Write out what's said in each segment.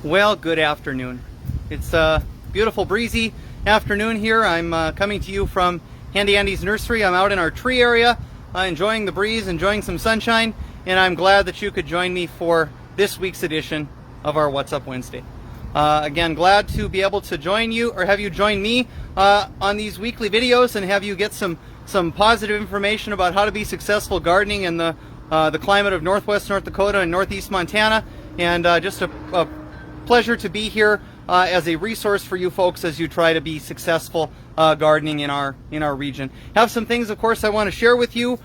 Well, good afternoon. It's a beautiful breezy afternoon here. I'm coming to you from Handy Andy's nursery. I'm out in our tree area enjoying the breeze, enjoying some sunshine, and I'm glad that you could join me for this week's edition of our What's Up Wednesday. Again, glad to be able to join you, or have you join me on these weekly videos and have you get some positive information about how to be successful gardening in the climate of Northwest North Dakota and Northeast Montana. And just a pleasure to be here as a resource for you folks as you try to be successful gardening in our region. Have some things, of course, I want to share with you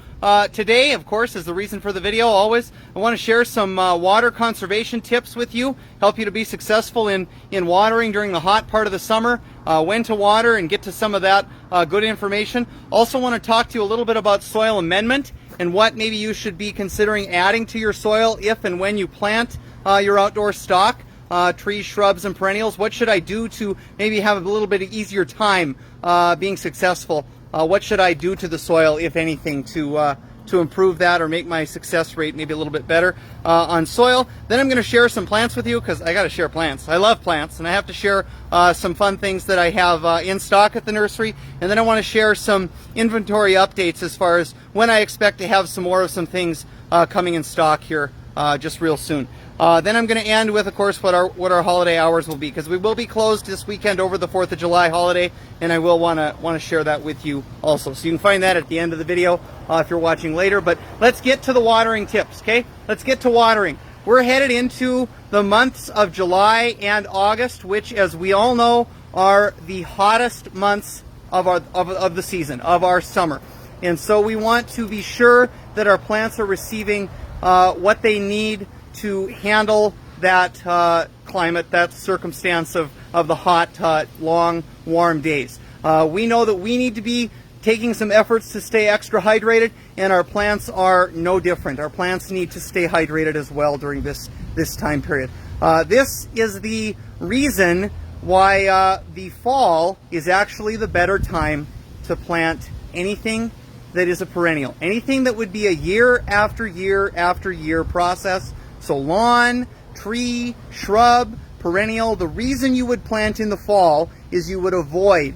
today. Of course, is the reason for the video. Always, I want to share some water conservation tips with you, help you to be successful in watering during the hot part of the summer, when to water, and get to some of that good information. Also, want to talk to you a little bit about soil amendment and what maybe you should be considering adding to your soil if and when you plant your outdoor stock. Trees, shrubs, and perennials. What should I do to maybe have a little bit easier time being successful? What should I do to the soil, if anything, to improve that or make my success rate maybe a little bit better on soil? Then I'm going to share some plants with you, because I got to share plants. I love plants, and I have to share some fun things that I have in stock at the nursery. And then I want to share some inventory updates as far as when I expect to have some more of some things coming in stock here just real soon. Then I'm going to end with, of course, what our holiday hours will be, because we will be closed this weekend over the 4th of July holiday, and I will want to share that with you also. So you can find that at the end of the video if you're watching later. But let's get to the watering tips, okay? Let's get to watering. We're headed into the months of July and August, which, as we all know, are the hottest months of the season, of our summer. And so we want to be sure that our plants are receiving what they need to handle that climate, that circumstance of the hot, long, warm days. We know that we need to be taking some efforts to stay extra hydrated, and our plants are no different. Our plants need to stay hydrated as well during this time period. This is the reason why the fall is actually the better time to plant anything that is a perennial. Anything that would be a year after year after year process. So lawn, tree, shrub, perennial. The reason you would plant in the fall is you would avoid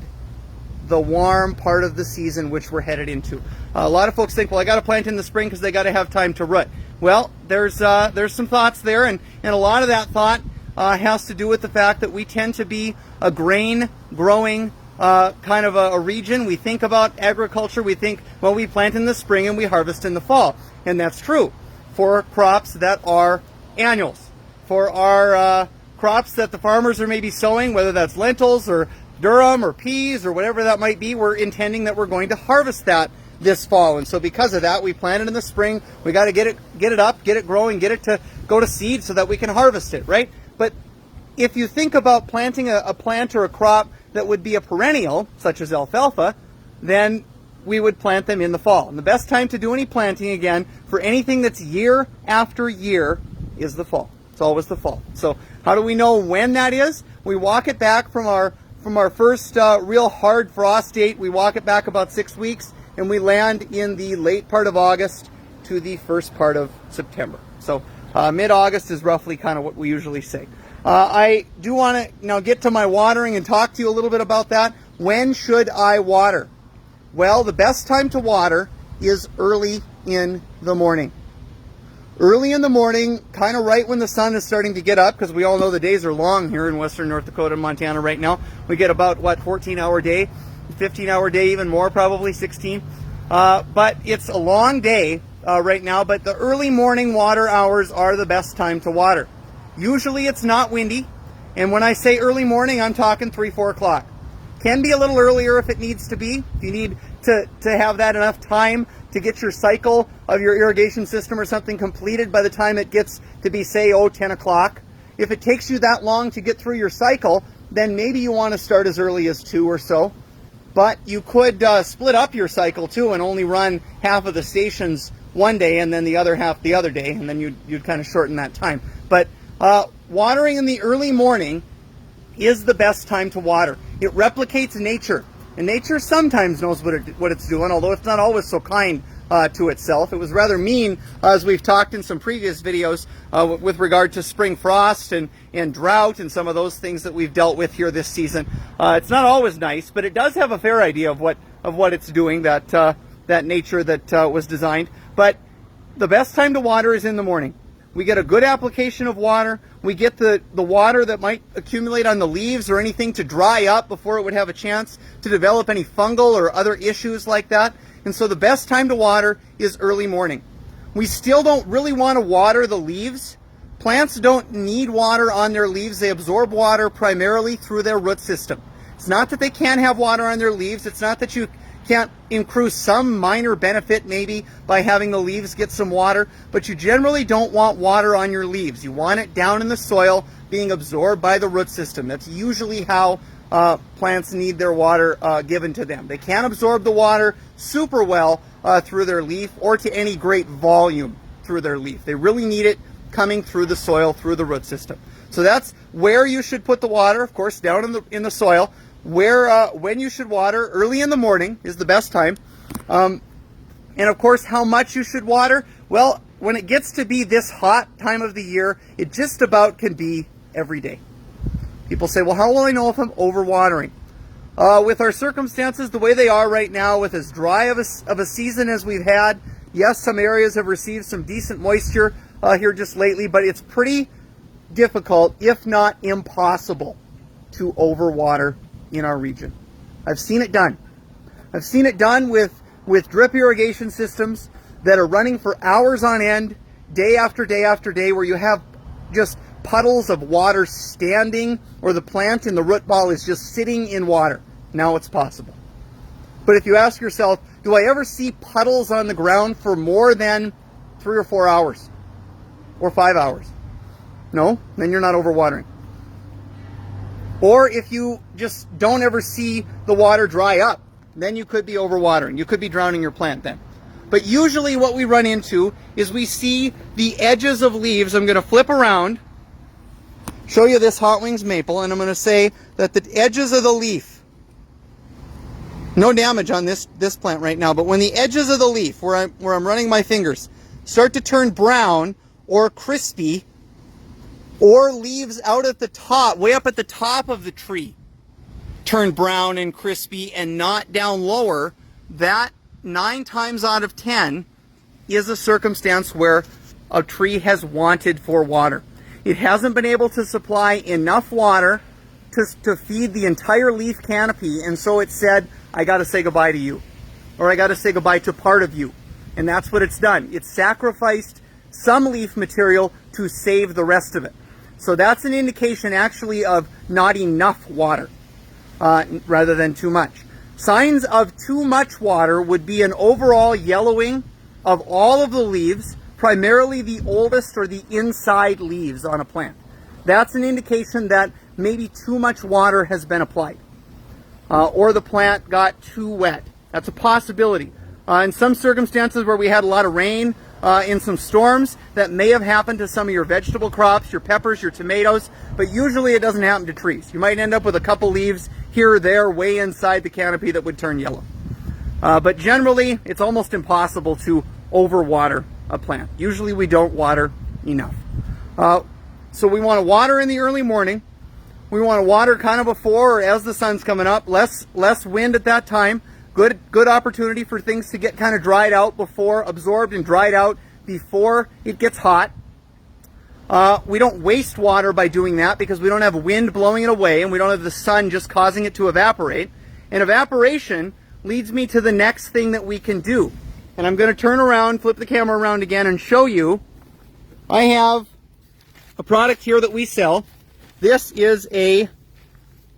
the warm part of the season which we're headed into. A lot of folks think, well, I got to plant in the spring because they got to have time to root. Well, there's some thoughts there, and a lot of that thought has to do with the fact that we tend to be a grain growing kind of a region. We think about agriculture. We think, well, we plant in the spring and we harvest in the fall, and that's true for crops that are annuals. For our crops that the farmers are maybe sowing, whether that's lentils or durum or peas or whatever that might be, we're intending that we're going to harvest that this fall. And so because of that, we plant it in the spring. We got to get it up, get it growing, get it to go to seed so that we can harvest it, right? But if you think about planting a plant or a crop that would be a perennial, such as alfalfa, then we would plant them in the fall. And the best time to do any planting, again, for anything that's year after year is the fall. It's always the fall. So how do we know when that is? We walk it back from our first real hard frost date. We walk it back about 6 weeks, and we land in the late part of August to the first part of September. So mid-August is roughly kind of what we usually say. I do want to now get to my watering and talk to you a little bit about that. When should I water? Well, the best time to water is early in the morning. Early in the morning, kind of right when the sun is starting to get up, because we all know the days are long here in western North Dakota and Montana right now. We get about, 14-hour day, 15-hour day, even more, probably 16. But it's a long day right now, but the early morning water hours are the best time to water. Usually it's not windy, and when I say early morning, I'm talking 3, 4 o'clock. Can be a little earlier if it needs to be. If you need to have that enough time to get your cycle of your irrigation system or something completed by the time it gets to be, say, 10 o'clock. If it takes you that long to get through your cycle, then maybe you want to start as early as 2 or so. But you could split up your cycle too and only run half of the stations one day and then the other half the other day, and then you'd kind of shorten that time. But watering in the early morning is the best time to water. It replicates nature, and nature sometimes knows what it's doing, although it's not always so kind to itself. It was rather mean, as we've talked in some previous videos with regard to spring frost and drought and some of those things that we've dealt with here this season. It's not always nice, but it does have a fair idea of what it's doing, that nature that was designed. But the best time to water is in the morning. We get a good application of water. We get the water that might accumulate on the leaves or anything to dry up before it would have a chance to develop any fungal or other issues like that. And so the best time to water is early morning. We still don't really want to water the leaves. Plants don't need water on their leaves. They absorb water primarily through their root system. It's not that they can't have water on their leaves. It's not that you can't accrue some minor benefit maybe by having the leaves get some water, but you generally don't want water on your leaves. You want it down in the soil being absorbed by the root system. That's usually how plants need their water given to them. They can't absorb the water super well through their leaf or to any great volume through their leaf. They really need it coming through the soil, through the root system. So that's where you should put the water, of course, down in the soil. When you should water, early in the morning is the best time. And of course, how much you should water? Well, when it gets to be this hot time of the year, it just about can be every day. People say, well, how will I know if I'm overwatering? With our circumstances the way they are right now, with as dry of a season as we've had, yes, some areas have received some decent moisture here just lately, but it's pretty difficult, if not impossible, to overwater in our region. I've seen it done. I've seen it done with drip irrigation systems that are running for hours on end, day after day after day, where you have just puddles of water standing, or the plant in the root ball is just sitting in water. Now it's possible. But if you ask yourself, do I ever see puddles on the ground for more than 3 or 4 hours or 5 hours? No, then you're not overwatering. Or if you just don't ever see the water dry up, then you could be overwatering. You could be drowning your plant then. But usually what we run into is we see the edges of leaves. I'm going to flip around, show you this Hot Wings maple, and I'm going to say that the edges of the leaf, no damage on this plant right now, but when the edges of the leaf, where I'm running my fingers, start to turn brown or crispy, or leaves out at the top, way up at the top of the tree, turn brown and crispy and not down lower, that 9 times out of 10 is a circumstance where a tree has wanted for water. It hasn't been able to supply enough water to feed the entire leaf canopy, and so it said, I got to say goodbye to you, or I got to say goodbye to part of you. And that's what it's done. It's sacrificed some leaf material to save the rest of it. So that's an indication actually of not enough water rather than too much. Signs of too much water would be an overall yellowing of all of the leaves, primarily the oldest or the inside leaves on a plant. That's an indication that maybe too much water has been applied, or the plant got too wet. That's a possibility. In some circumstances where we had a lot of rain, in some storms, that may have happened to some of your vegetable crops, your peppers, your tomatoes, but usually it doesn't happen to trees. You might end up with a couple leaves here or there way inside the canopy that would turn yellow. But generally, it's almost impossible to overwater a plant. Usually we don't water enough. So we want to water in the early morning. We want to water kind of before or as the sun's coming up. Less wind at that time. Good opportunity for things to get kind of dried out before, absorbed and dried out before it gets hot. We don't waste water by doing that because we don't have wind blowing it away and we don't have the sun just causing it to evaporate. And evaporation leads me to the next thing that we can do. And I'm going to turn around, flip the camera around again and show you. I have a product here that we sell. This is a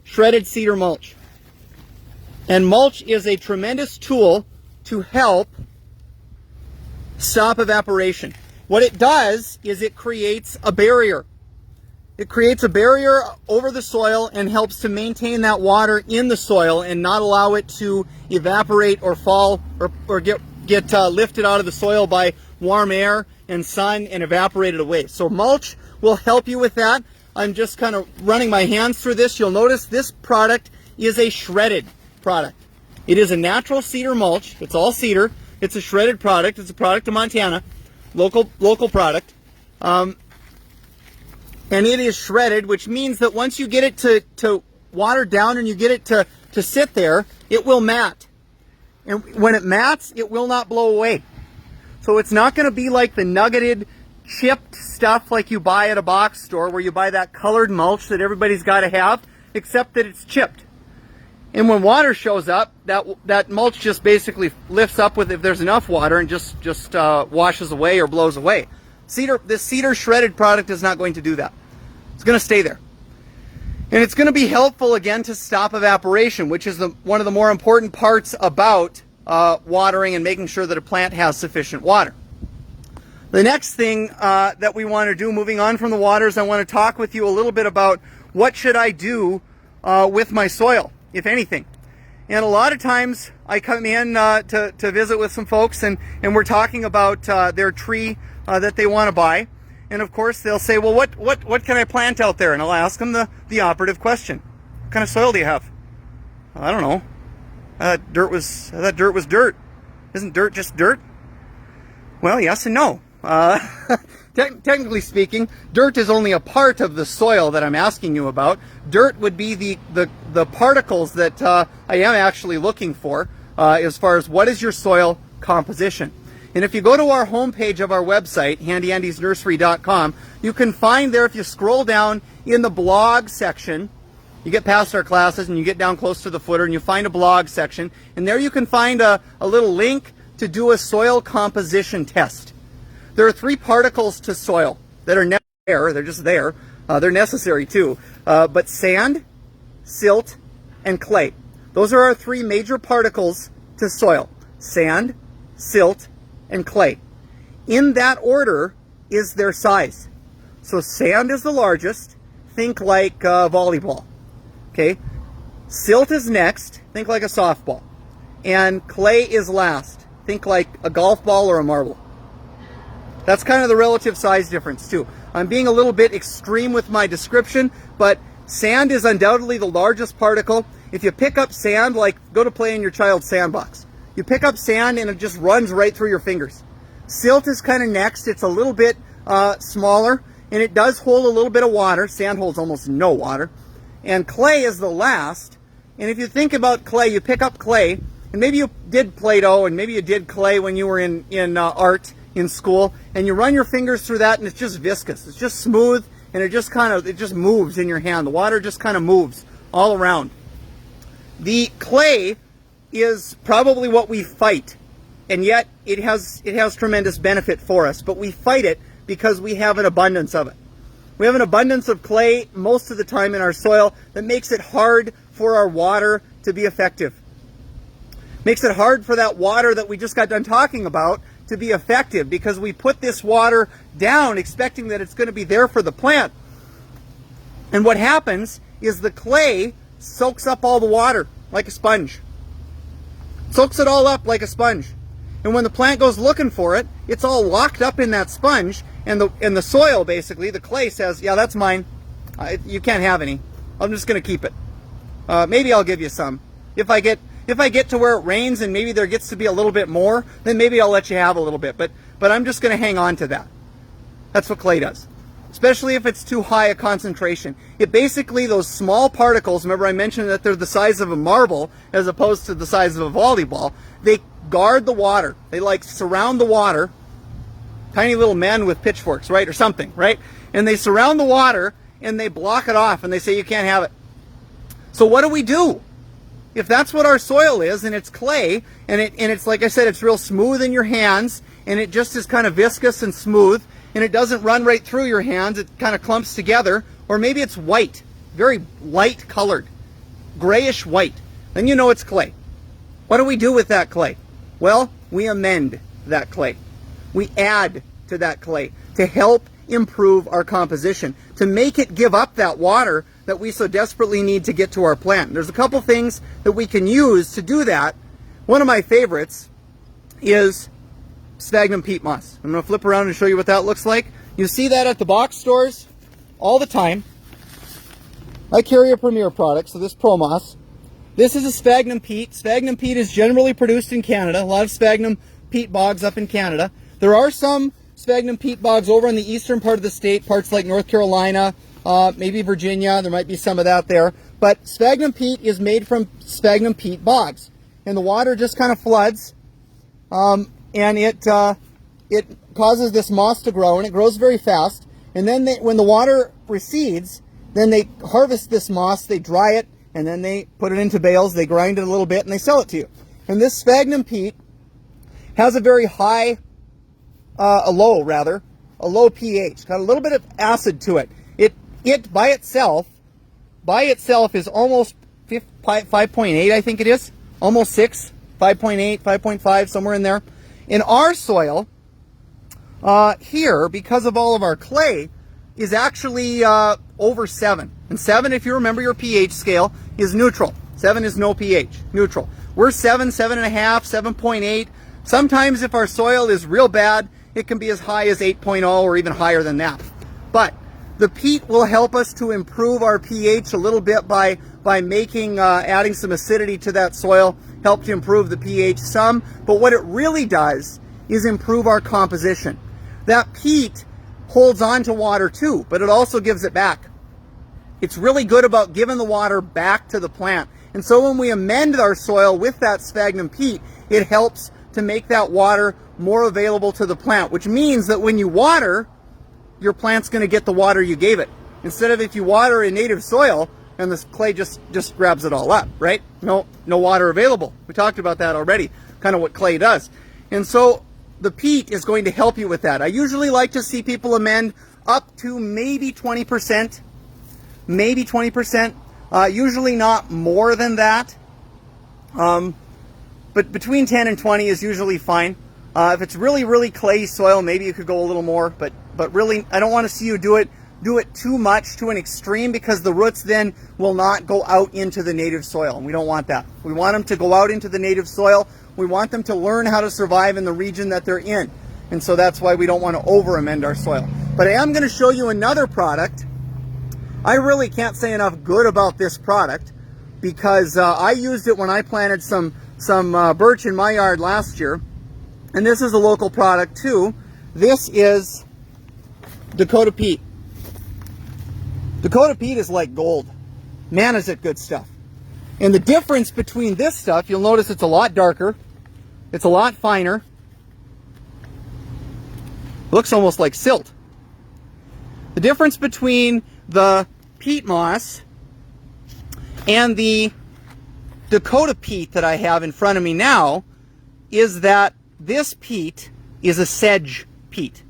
shredded cedar mulch. And mulch is a tremendous tool to help stop evaporation. What it does is it creates a barrier. It creates a barrier over the soil and helps to maintain that water in the soil and not allow it to evaporate or fall or get lifted out of the soil by warm air and sun and evaporated away. So mulch will help you with that. I'm just kind of running my hands through this. You'll notice this product is a shredded product. It is a natural cedar mulch. It's all cedar. It's a shredded product. It's a product of Montana, local product. And it is shredded, which means that once you get it to water down and you get it to sit there, it will mat. And when it mats, it will not blow away. So it's not going to be like the nuggeted, chipped stuff like you buy at a box store where you buy that colored mulch that everybody's got to have, except that it's chipped. And when water shows up, that mulch just basically lifts up with, if there's enough water, and just washes away or blows away. This cedar shredded product is not going to do that. It's going to stay there. And it's going to be helpful again to stop evaporation, which is one of the more important parts about watering and making sure that a plant has sufficient water. The next thing that we want to do, moving on from the waters, I want to talk with you a little bit about what should I do with my soil, if anything. And a lot of times I come in to visit with some folks, and we're talking about their tree that they want to buy. And of course they'll say, well, what can I plant out there? And I'll ask them the operative question. What kind of soil do you have? I don't know. I thought dirt was dirt. Isn't dirt just dirt? Well, yes and no. Technically speaking, dirt is only a part of the soil that I'm asking you about. Dirt would be the particles that I am actually looking for as far as what is your soil composition. And if you go to our homepage of our website, handyandiesnursery.com, you can find there, if you scroll down in the blog section, you get past our classes and you get down close to the footer and you find a blog section, and there you can find a little link to do a soil composition test. There are 3 particles to soil that are never there. They're just there. They're necessary too. But sand, silt, and clay. Those are our 3 major particles to soil. Sand, silt, and clay. In that order is their size. So sand is the largest. Think like volleyball. Okay. Silt is next. Think like a softball. And clay is last. Think like a golf ball or a marble. That's kind of the relative size difference too. I'm being a little bit extreme with my description, but sand is undoubtedly the largest particle. If you pick up sand, like go to play in your child's sandbox. You pick up sand and it just runs right through your fingers. Silt is kind of next. It's a little bit smaller, and it does hold a little bit of water. Sand holds almost no water. And clay is the last. And if you think about clay, you pick up clay, and maybe you did Play-Doh, and maybe you did clay when you were in art in school, and you run your fingers through that, and it's just viscous. It's just smooth, and it just moves in your hand. The water just kind of moves all around. The clay is probably what we fight, and yet it has tremendous benefit for us, but we fight it because we have an abundance of it. We have an abundance of clay most of the time in our soil that makes it hard for our water to be effective. Makes it hard for that water that we just got done talking about to be effective, because we put this water down expecting that it's going to be there for the plant. And what happens is the clay soaks up all the water like a sponge. Soaks it all up like a sponge. And when the plant goes looking for it, it's all locked up in that sponge, and the soil, basically, the clay says, yeah, that's mine. You can't have any. I'm just going to keep it. Maybe I'll give you some. If I get to where it rains and maybe there gets to be a little bit more, then maybe I'll let you have a little bit. But I'm just going to hang on to that. That's what clay does. Especially if it's too high a concentration. It basically, those small particles, remember I mentioned that they're the size of a marble as opposed to the size of a volleyball, they guard the water. They like surround the water. Tiny little men with pitchforks, right? Or something, right? And they surround the water and they block it off and they say you can't have it. So what do we do? If that's what our soil is, and it's clay, and it's like I said, it's real smooth in your hands, and it just is kind of viscous and smooth, and it doesn't run right through your hands, it kind of clumps together, or maybe it's white, very light colored, grayish white, then you know it's clay. What do we do with that clay? Well, we amend that clay. We add to that clay to help improve our composition, to make it give up that water that we so desperately need to get to our plant. There's a couple things that we can use to do that. One of my favorites is sphagnum peat moss. I'm going to flip around and show you what that looks like. You see that at the box stores all the time. I carry a Premier product, so this Pro Moss. This is a sphagnum peat. Sphagnum peat is generally produced in Canada. A lot of sphagnum peat bogs up in Canada. There are some sphagnum peat bogs over in the eastern part of the state, parts like North Carolina, maybe Virginia. There might be some of that there. But sphagnum peat is made from sphagnum peat bogs. And the water just kind of floods, and it causes this moss to grow, and it grows very fast. And then when the water recedes, then they harvest this moss, they dry it, and then they put it into bales, they grind it a little bit, and they sell it to you. And this sphagnum peat has a very high, a low pH, got a little bit of acid to it. It by itself is almost 5.8, I think it is. Almost 6, 5.8, 5.5, somewhere in there. In our soil, here, because of all of our clay, is actually over 7. And 7, if you remember your pH scale, is neutral. 7 is no pH, neutral. We're 7, 7.5, 7.8. Sometimes if our soil is real bad, it can be as high as 8.0 or even higher than that. But the peat will help us to improve our pH a little bit by making, adding some acidity to that soil, help to improve the pH some. But what it really does is improve our composition. That peat holds on to water too, but it also gives it back. It's really good about giving the water back to the plant. And so when we amend our soil with that sphagnum peat, it helps to make that water more available to the plant, which means that when you water, your plant's going to get the water you gave it. Instead of if you water in native soil and this clay just grabs it all up, right? No water available. We talked about that already, kind of what clay does. And so the peat is going to help you with that. I usually like to see people amend up to maybe 20%, usually not more than that. But between 10 and 20 is usually fine. If it's really, really clay soil, maybe you could go a little more, but really, I don't want to see you do it too much to an extreme, because the roots then will not go out into the native soil, and we don't want that. We want them to go out into the native soil. We want them to learn how to survive in the region that they're in, and so that's why we don't want to over amend our soil. But I am going to show you another product. I really can't say enough good about this product, because I used it when I planted some birch in my yard last year, and this is a local product too. This is Dakota peat. Dakota peat is like gold. Man, is it good stuff. And the difference between this stuff, you'll notice it's a lot darker. It's a lot finer. Looks almost like silt. The difference between the peat moss and the Dakota peat that I have in front of me now is that this peat is a sedge peat.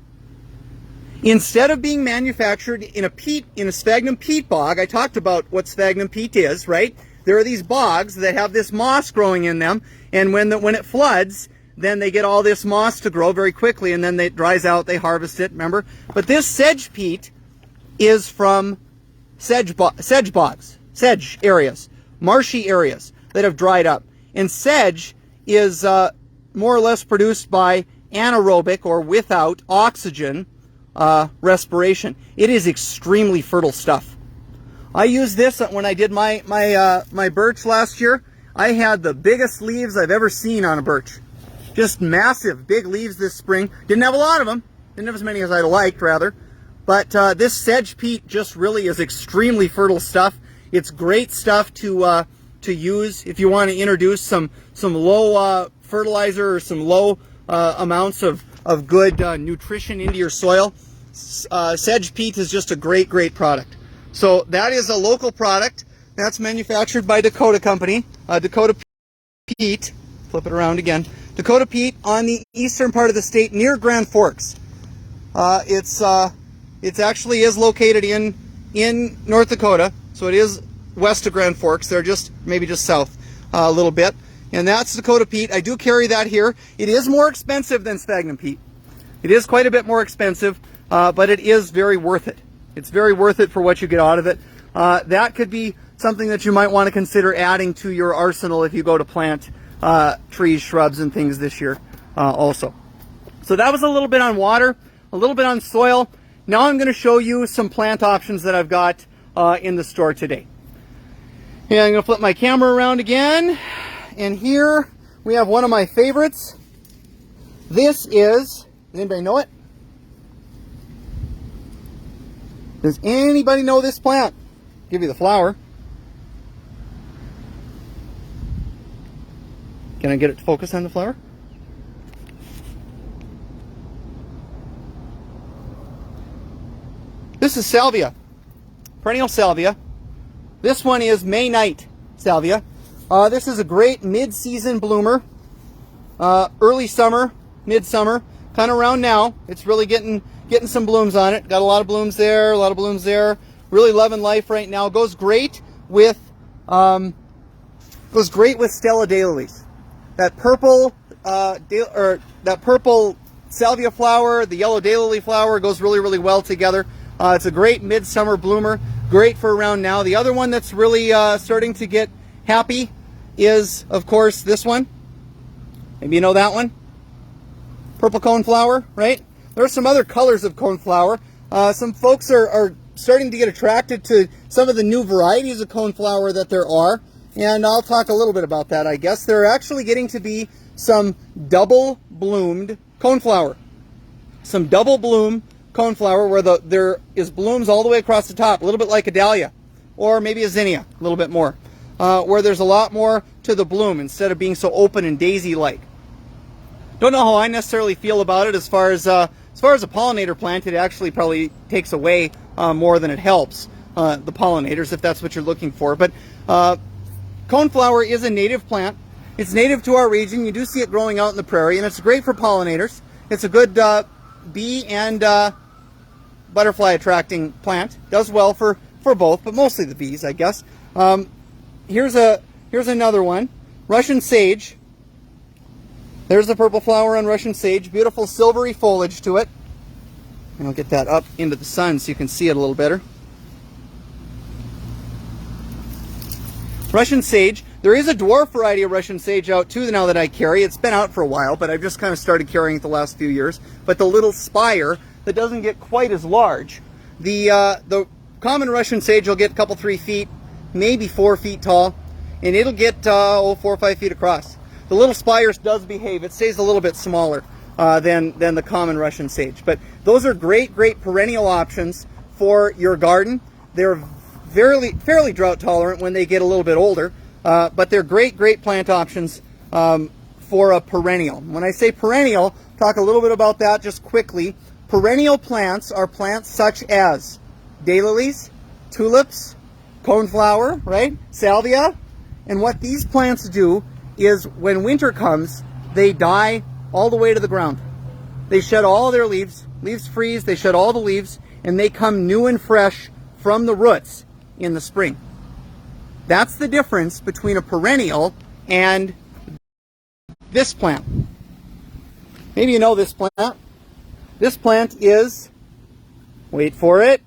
Instead of being manufactured in a sphagnum peat bog, I talked about what sphagnum peat is, right? There are these bogs that have this moss growing in them, and when it floods, then they get all this moss to grow very quickly, and then it dries out, they harvest it, remember? But this sedge peat is from sedge bogs, sedge areas, marshy areas that have dried up. And sedge is more or less produced by anaerobic or without oxygen respiration. It is extremely fertile stuff. I used this when I did my birch last year. I had the biggest leaves I've ever seen on a birch. Just massive, big leaves this spring. Didn't have a lot of them. Didn't have as many as I'd liked, rather. But this sedge peat just really is extremely fertile stuff. It's great stuff to use if you want to introduce some low fertilizer or some low amounts of good nutrition into your soil. Sedge peat is just a great product. So that is a local product that's manufactured by Dakota Company. Dakota peat, flip it around again. Dakota peat on the eastern part of the state near Grand Forks. It actually is located in North Dakota, so it is west of Grand Forks. They're maybe just south a little bit. And that's Dakota peat. I do carry that here. It is more expensive than sphagnum peat. It is quite a bit more expensive, but it is very worth it. It's very worth it for what you get out of it. That could be something that you might want to consider adding to your arsenal if you go to plant trees, shrubs, and things this year also. So that was a little bit on water, a little bit on soil. Now I'm going to show you some plant options that I've got in the store today. And I'm going to flip my camera around again. And here we have one of my favorites. This is, does anybody know it? Does anybody know this plant? Give you the flower. Can I get it to focus on the flower? This is salvia, perennial salvia. This one is May night salvia. This is a great mid-season bloomer. Early summer, mid-summer, kind of around now. It's really getting some blooms on it. Got a lot of blooms there, a lot of blooms there. Really loving life right now. Goes great with Stella daylilies. That purple that purple salvia flower, the yellow daylily flower goes really, really well together. It's a great midsummer bloomer, great for around now. The other one that's really starting to get happy is, of course, this one. Maybe you know that one. Purple coneflower, right? There are some other colors of coneflower. Some folks are starting to get attracted to some of the new varieties of coneflower that there are. And I'll talk a little bit about that, I guess. There are actually getting to be some double bloomed coneflower. Some double bloom coneflower where there is blooms all the way across the top, a little bit like a dahlia, or maybe a zinnia, a little bit more, where there's a lot more to the bloom instead of being so open and daisy-like. Don't know how I necessarily feel about it as far as a pollinator plant. It actually probably takes away more than it helps the pollinators, if that's what you're looking for. But coneflower is a native plant. It's native to our region. You do see it growing out in the prairie, and it's great for pollinators. It's a good bee and butterfly attracting plant. Does well for both, but mostly the bees, I guess. Here's another one, Russian sage. There's the purple flower on Russian sage. Beautiful silvery foliage to it. And I'll get that up into the sun so you can see it a little better. Russian sage. There is a dwarf variety of Russian sage out too now that I carry. It's been out for a while, but I've just kind of started carrying it the last few years. But the little spire that doesn't get quite as large. The common Russian sage will get a couple, 3 feet, maybe 4 feet tall, and it'll get 4 or 5 feet across. The little spire does behave. It stays a little bit smaller than the common Russian sage. But those are great perennial options for your garden. They're fairly drought tolerant when they get a little bit older, but they're great plant options for a perennial. When I say perennial, talk a little bit about that just quickly. Perennial plants are plants such as daylilies, tulips, coneflower, right? Salvia. And what these plants do is when winter comes, they die all the way to the ground. They shed all their leaves freeze, they shed all the leaves, and they come new and fresh from the roots in the spring. That's the difference between a perennial and this plant. Maybe you know this plant. This plant is, wait for it,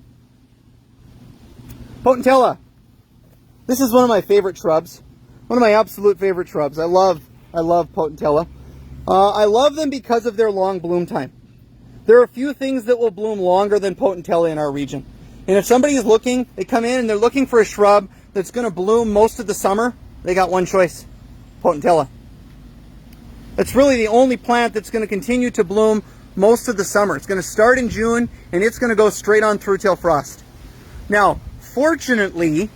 Potentilla. This is one of my favorite shrubs. One of my absolute favorite shrubs. I love Potentilla. I love them because of their long bloom time. There are a few things that will bloom longer than Potentilla in our region. And if somebody is looking, they come in and they're looking for a shrub that's going to bloom most of the summer, they got one choice, Potentilla. It's really the only plant that's going to continue to bloom most of the summer. It's going to start in June and it's going to go straight on through till frost. Now, fortunately,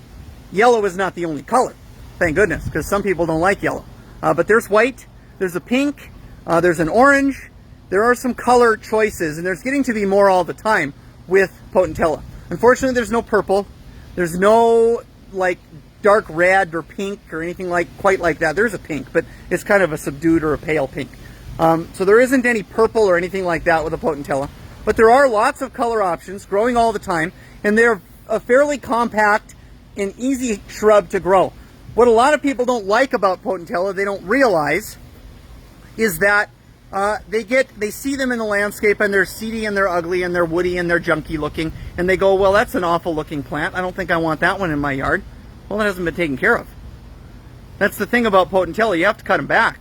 yellow is not the only color. Thank goodness, because some people don't like yellow. But there's white, there's a pink, there's an orange. There are some color choices, and there's getting to be more all the time with Potentilla. Unfortunately, there's no purple. There's no like dark red or pink or anything quite like that. There's a pink, but it's kind of a subdued or a pale pink. So there isn't any purple or anything like that with a Potentilla. But there are lots of color options growing all the time, and they're a fairly compact and easy shrub to grow. What a lot of people don't like about Potentilla, they don't realize, is that they see them in the landscape and they're seedy and they're ugly and they're woody and they're junky looking, and they go, well, that's an awful looking plant. I don't think I want that one in my yard. Well, it hasn't been taken care of. That's the thing about Potentilla, you have to cut them back.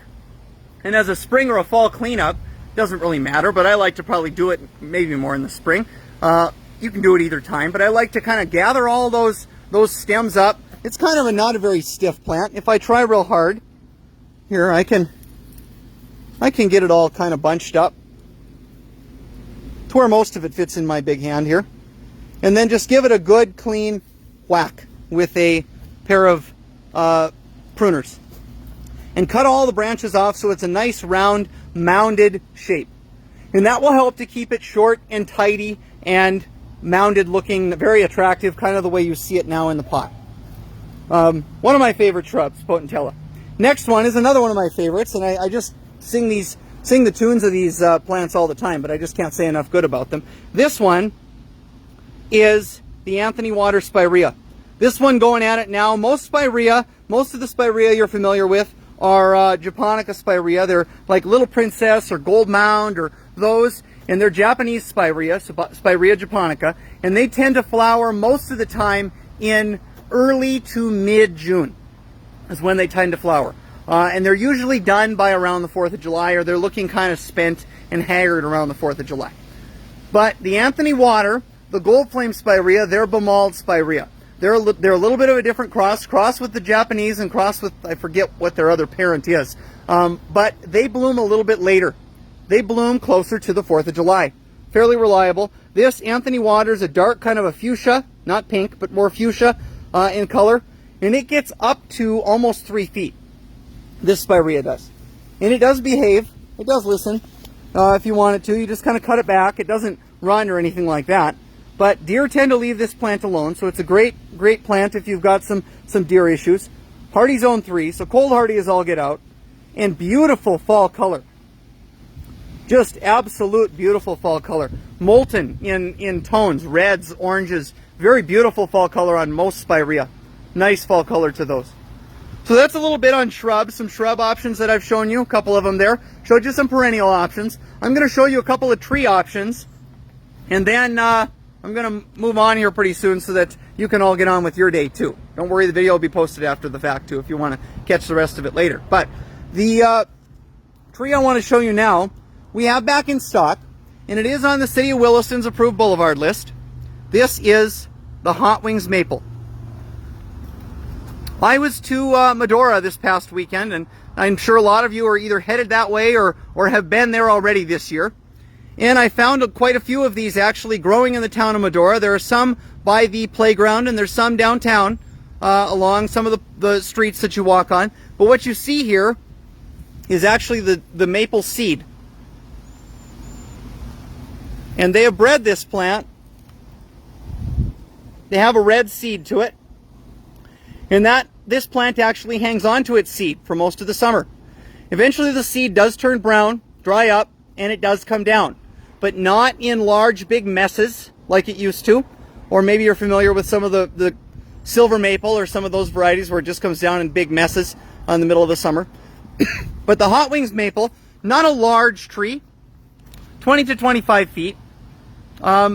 And as a spring or a fall cleanup, doesn't really matter, but I like to probably do it maybe more in the spring. You can do it either time, but I like to kind of gather all those stems up. It's kind of not a very stiff plant. If I try real hard, here I can I can get it all kind of bunched up to where most of it fits in my big hand here. And then just give it a good clean whack with a pair of pruners. And cut all the branches off so it's a nice round mounded shape. And that will help to keep it short and tidy and mounded looking, very attractive, kind of the way you see it now in the pot. One of my favorite shrubs, Potentilla. Next one is another one of my favorites, and I just sing the tunes of these plants all the time, but I just can't say enough good about them. This one is the Anthony Water Spirea. This one going at it now. Most of the spirea you're familiar with are Japonica spirea. They're like Little Princess or Gold Mound or those, and they're Japanese spirea, Spirea japonica, and they tend to flower most of the time in early to mid-June is when they tend to flower. And they're usually done by around the 4th of July, or they're looking kind of spent and haggard around the 4th of July. But the Anthony Water, the Gold Flame Spirea, they're Bemald Spirea. They're a little bit of a different cross with the Japanese and cross with, I forget what their other parent is. But they bloom a little bit later. They bloom closer to the 4th of July. Fairly reliable. This Anthony Water is a dark kind of a fuchsia, not pink, but more fuchsia in color. And it gets up to almost 3 feet. This spirea does. And it does behave. It does listen. If you want it to, you just kind of cut it back. It doesn't run or anything like that. But deer tend to leave this plant alone, so it's a great plant if you've got some deer issues. Hardy zone 3, so cold hardy as all get out. And beautiful fall color. Just absolute beautiful fall color. Molten in tones, reds, oranges. Very beautiful fall color on most spirea. Nice fall color to those. So that's a little bit on shrubs, some shrub options that I've shown you, a couple of them there. Showed you some perennial options. I'm going to show you a couple of tree options, and then I'm going to move on here pretty soon so that you can all get on with your day too. Don't worry, the video will be posted after the fact too if you want to catch the rest of it later. But the tree I want to show you now, we have back in stock, and it is on the City of Williston's approved boulevard list. This is the Hot Wings Maple. I was to Medora this past weekend, and I'm sure a lot of you are either headed that way or have been there already this year. And I found quite a few of these actually growing in the town of Medora. There are some by the playground, and there's some downtown along some of the streets that you walk on. But what you see here is actually the maple seed. And they have bred this plant. They have a red seed to it. And this plant actually hangs on to its seed for most of the summer. Eventually the seed does turn brown, dry up, and it does come down. But not in large big messes like it used to. Or maybe you're familiar with some of the silver maple or some of those varieties where it just comes down in big messes in the middle of the summer. But the Hot Wings Maple, not a large tree, 20 to 25 feet,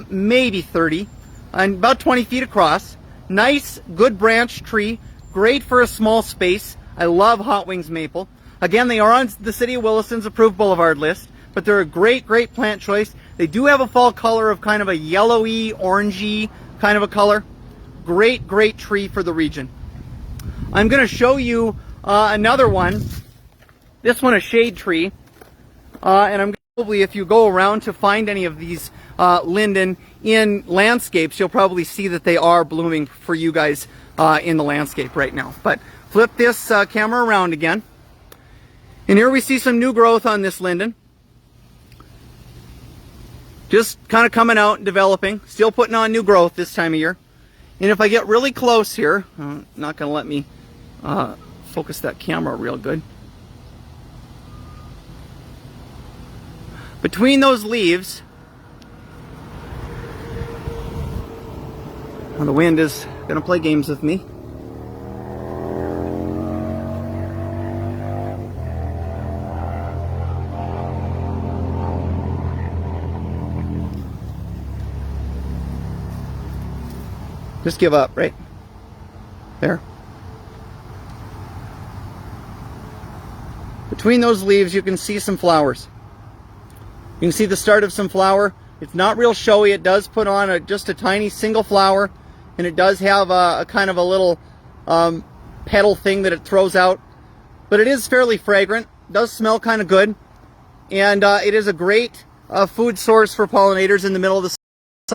maybe 30, and about 20 feet across. Nice, good branch tree, great for a small space. I love Hot Wings Maple. Again, they are on the City of Williston's approved boulevard list, but they're a great plant choice. They do have a fall color of kind of a yellowy, orangey kind of a color. Great tree for the region. I'm going to show you another one. This one a shade tree, and I'm probably, if you go around to find any of these linden in landscapes, you'll probably see that they are blooming for you guys in the landscape right now. But flip this camera around again, and here we see some new growth on this linden. Just kind of coming out and developing, still putting on new growth this time of year. And if I get really close here, not going to let me focus that camera real good. Between those leaves, well, the wind is going to play games with me. Just give up, right? There. Between those leaves, you can see some flowers. You can see the start of some flower. It's not real showy. It does put on just a tiny single flower, and it does have a kind of a little petal thing that it throws out. But it is fairly fragrant. It does smell kind of good. and it is a great food source for pollinators in the middle of the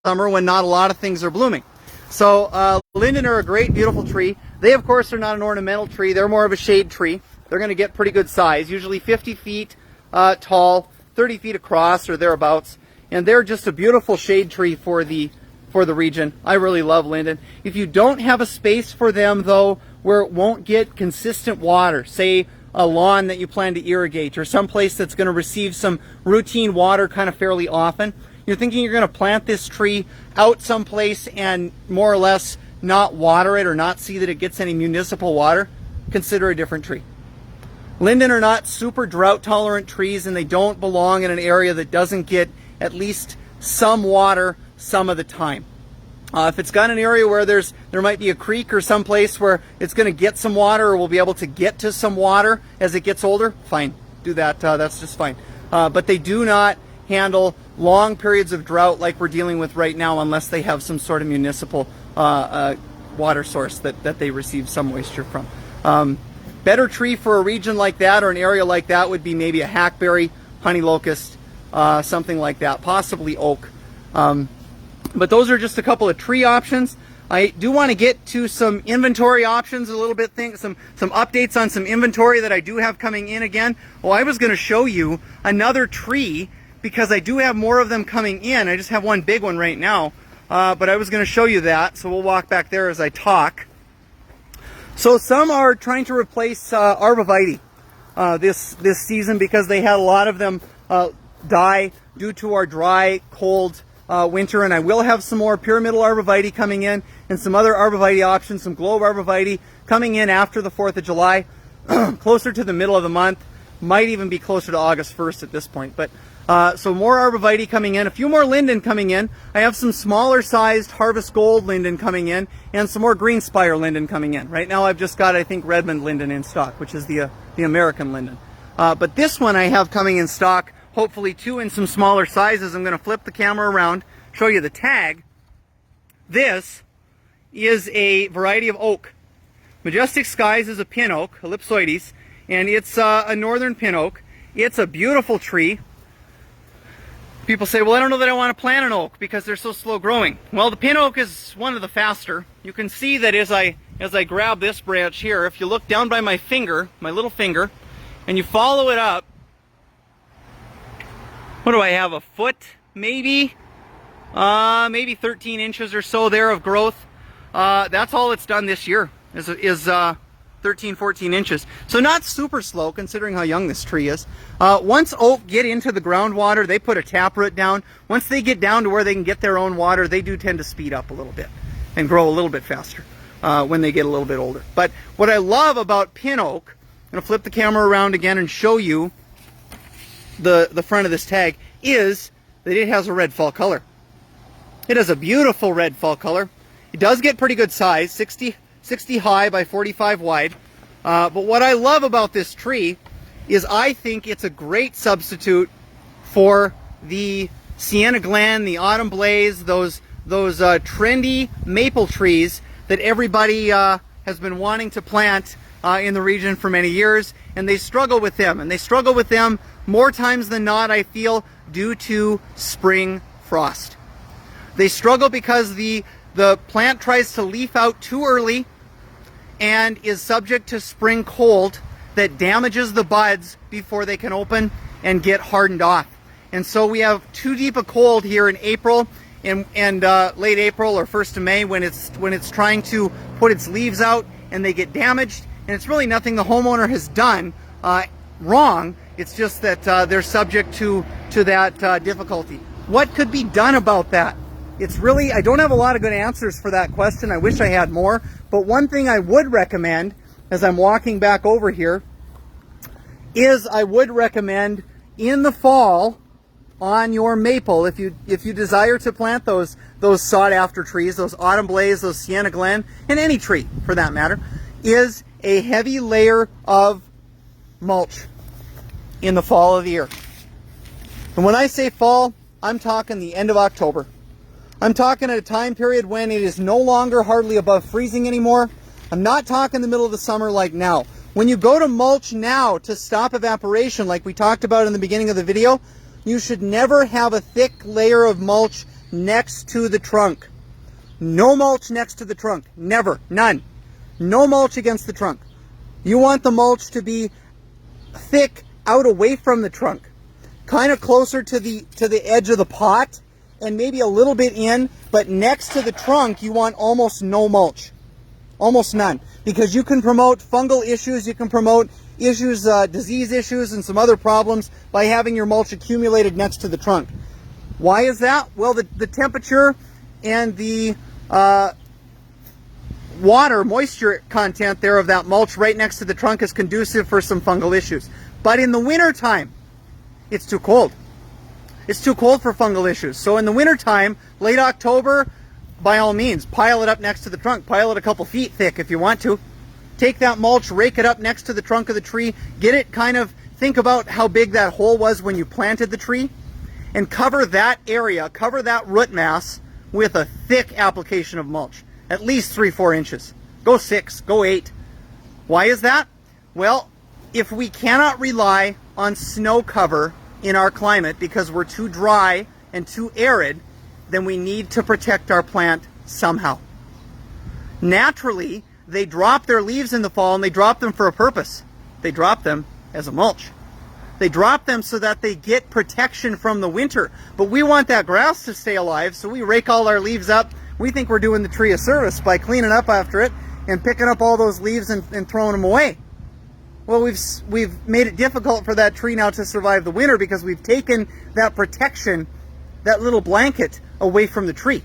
summer when not a lot of things are blooming. So linden are a great, beautiful tree. They, of course, are not an ornamental tree. They're more of a shade tree. They're going to get pretty good size, usually 50 feet tall, 30 feet across or thereabouts. And they're just a beautiful shade tree for the region. I really love linden. If you don't have a space for them, though, where it won't get consistent water, say a lawn that you plan to irrigate or someplace that's going to receive some routine water kind of fairly often, you're thinking you're going to plant this tree out someplace and more or less not water it or not see that it gets any municipal water, consider a different tree. Linden are not super drought tolerant trees, and they don't belong in an area that doesn't get at least some water some of the time. If it's got an area where there might be a creek or some place where it's going to get some water or will be able to get to some water as it gets older, fine, do that. That's just fine. But they do not handle long periods of drought like we're dealing with right now unless they have some sort of municipal water source that they receive some moisture from. Better tree for a region like that or an area like that would be maybe a hackberry, honey locust, something like that, possibly oak. But those are just a couple of tree options. I do want to get to some inventory options a little bit, some updates on some inventory that I do have coming in again. Well, I was going to show you another tree because I do have more of them coming in. I just have one big one right now, but I was going to show you that, so we'll walk back there as I talk. So some are trying to replace arborvitae this season because they had a lot of them die due to our dry, cold winter, and I will have some more pyramidal arborvitae coming in and some other arborvitae options, some globe arborvitae coming in after the 4th of July, closer to the middle of the month, might even be closer to August 1st at this point. But so more arborvitae coming in, a few more linden coming in. I have some smaller sized Harvest Gold linden coming in and some more green spire linden coming in. Right now I've just got, I think, Redmond linden in stock, which is the American linden. But this one I have coming in stock, hopefully too, in some smaller sizes. I'm going to flip the camera around, show you the tag. This is a variety of oak. Majestic Skies is a pin oak, ellipsoides, and it's a northern pin oak. It's a beautiful tree. People say, well, I don't know that I want to plant an oak because they're so slow growing. Well, the pin oak is one of the faster. You can see that as I grab this branch here, if you look down by my finger, my little finger, and you follow it up, what do I have, a foot maybe? Maybe 13 inches or so there of growth. That's all it's done this year is 13, 14 inches. So not super slow considering how young this tree is. Once oak get into the groundwater, they put a taproot down. Once they get down to where they can get their own water, they do tend to speed up a little bit and grow a little bit faster when they get a little bit older. But what I love about pin oak, I'm going to flip the camera around again and show you the front of this tag, is that it has a red fall color. It has a beautiful red fall color. It does get pretty good size, 60 high by 45 wide. But what I love about this tree is I think it's a great substitute for the Sienna Glen, the Autumn Blaze, those trendy maple trees that everybody has been wanting to plant in the region for many years, and they struggle with them. And they struggle with them more times than not, I feel, due to spring frost. They struggle because the plant tries to leaf out too early and is subject to spring cold that damages the buds before they can open and get hardened off. And so we have too deep a cold here in April and late April or 1st of May when it's trying to put its leaves out and they get damaged. And it's really nothing the homeowner has done wrong. It's just that they're subject to that difficulty. What could be done about that? It's really, I don't have a lot of good answers for that question. I wish I had more. But one thing I would recommend, as I'm walking back over here, is I would recommend in the fall on your maple, if you desire to plant those sought after trees, those Autumn Blaze, those Sienna Glen, and any tree for that matter, is a heavy layer of mulch in the fall of the year. And when I say fall, I'm talking the end of October. I'm talking at a time period when it is no longer hardly above freezing anymore. I'm not talking the middle of the summer like now. When you go to mulch now to stop evaporation, like we talked about in the beginning of the video, you should never have a thick layer of mulch next to the trunk. No mulch next to the trunk. Never. None. No mulch against the trunk. You want the mulch to be thick out away from the trunk, kind of closer to the edge of the pot, and maybe a little bit in, but next to the trunk you want almost no mulch. Almost none. Because you can promote fungal issues, you can promote issues, disease issues, and some other problems by having your mulch accumulated next to the trunk. Why is that? Well, the temperature and the moisture content there of that mulch right next to the trunk is conducive for some fungal issues. But in the winter time, it's too cold. It's too cold for fungal issues. So in the winter time, late October, by all means, pile it up next to the trunk. Pile it a couple feet thick if you want to. Take that mulch, rake it up next to the trunk of the tree. Get it kind of, think about how big that hole was when you planted the tree. And cover that area, cover that root mass with a thick application of mulch. At least 3-4 inches. Go 6, go 8. Why is that? Well, if we cannot rely on snow cover in our climate because we're too dry and too arid, then we need to protect our plant somehow. Naturally, they drop their leaves in the fall, and they drop them for a purpose. They drop them as a mulch. They drop them so that they get protection from the winter. But we want that grass to stay alive, so we rake all our leaves up. We think we're doing the tree a service by cleaning up after it and picking up all those leaves and throwing them away. Well, we've made it difficult for that tree now to survive the winter because we've taken that protection, that little blanket, away from the tree.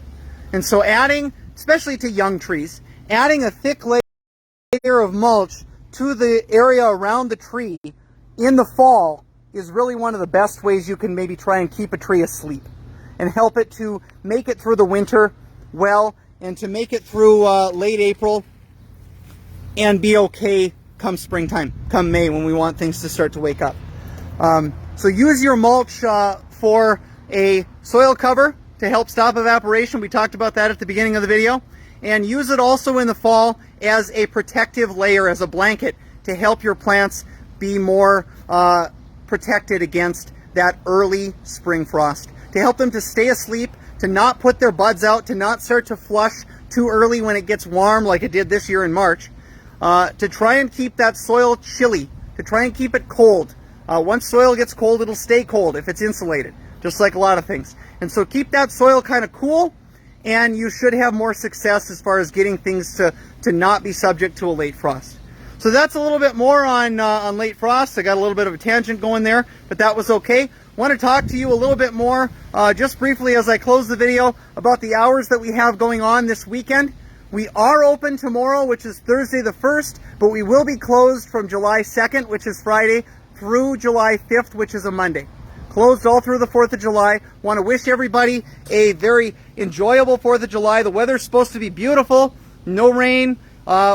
And so adding, especially to young trees, adding a thick layer of mulch to the area around the tree in the fall is really one of the best ways you can maybe try and keep a tree asleep and help it to make it through the winter well and to make it through late April and be okay come springtime, come May, when we want things to start to wake up. So use your mulch for a soil cover to help stop evaporation. We talked about that at the beginning of the video. And use it also in the fall as a protective layer, as a blanket, to help your plants be more protected against that early spring frost. To help them to stay asleep, to not put their buds out, to not start to flush too early when it gets warm like it did this year in March. To try and keep that soil chilly, to try and keep it cold. Once soil gets cold, it'll stay cold if it's insulated, just like a lot of things. And so keep that soil kind of cool, and you should have more success as far as getting things to not be subject to a late frost. So that's a little bit more on late frost. I got a little bit of a tangent going there, but that was okay. Want to talk to you a little bit more, just briefly as I close the video, about the hours that we have going on this weekend. We are open tomorrow, which is Thursday the 1st, but we will be closed from July 2nd, which is Friday, through July 5th, which is a Monday. Closed all through the 4th of July. Want to wish everybody a very enjoyable 4th of July. The weather's supposed to be beautiful. No rain,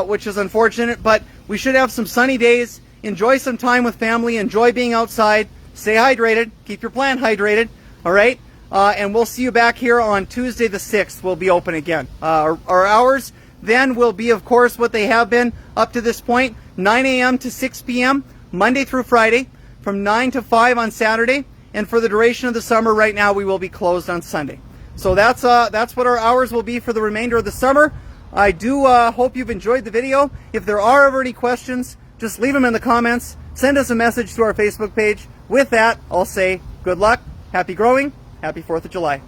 which is unfortunate, but we should have some sunny days. Enjoy some time with family. Enjoy being outside. Stay hydrated. Keep your plant hydrated. All right? And we'll see you back here on Tuesday the 6th. We'll be open again. Our hours then will be, of course, what they have been up to this point. 9 a.m. to 6 p.m. Monday through Friday. From 9 to 5 on Saturday. And for the duration of the summer, right now, we will be closed on Sunday. So that's what our hours will be for the remainder of the summer. I do hope you've enjoyed the video. If there are ever any questions, just leave them in the comments. Send us a message to our Facebook page. With that, I'll say good luck, happy growing, happy 4th of July.